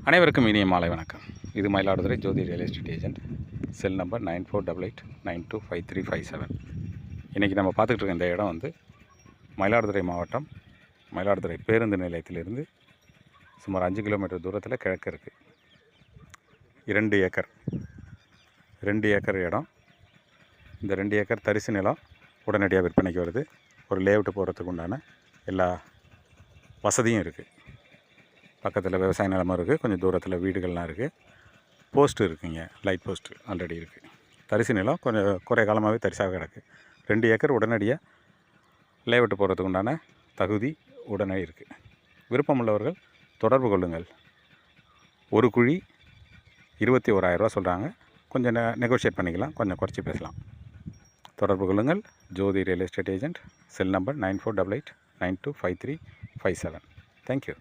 அனைவருக்கும் இனிய மாலை வணக்கம். இது Mayiladuthurai Jothi real estate agent. Cell number 9488925357. இன்றைக்கி நம்ம பார்த்துக்கிட்டு இருக்க இந்த இடம் வந்து மயிலாடுதுறை மாவட்டம், மயிலாடுதுறை பேருந்து நிலையத்திலிருந்து சுமார் 5 கிலோமீட்டர் தூரத்தில் கிழக்கு இருக்குது. 2 ஏக்கர் இடம். இந்த 2 ஏக்கர் தரிசு நிலம் உடனடியாக விற்பனைக்கு வருது. ஒரு லேஅவுட்டு போகிறதுக்கு உண்டான எல்லா வசதியும் இருக்குது. பக்கத்தில் விவசாய நிலமும் இருக்குது, கொஞ்சம் தூரத்தில் வீடுகள்லாம் இருக்குது, போஸ்ட்டு இருக்குங்க, லைட் போஸ்ட்டு ஆல்ரெடி இருக்குது. தரிசு நிலம் கொஞ்சம் குறைய காலமாகவே தரிசாக கிடக்கு. 2 ஏக்கர் உடனடியாக லேஅவுட்டு போகிறதுக்கு உண்டான தகுதி உடனே இருக்குது. விருப்பமுள்ளவர்கள் தொடர்பு கொள்ளுங்கள். ஒரு குழி 21,000 ரூபா சொல்கிறாங்க. கொஞ்சம் நெகோஷியேட் பண்ணிக்கலாம், கொஞ்சம் குறைச்சி பேசலாம். தொடர்பு கொள்ளுங்கள். Jothi real estate agent. Cell number 9488925357. Thank you.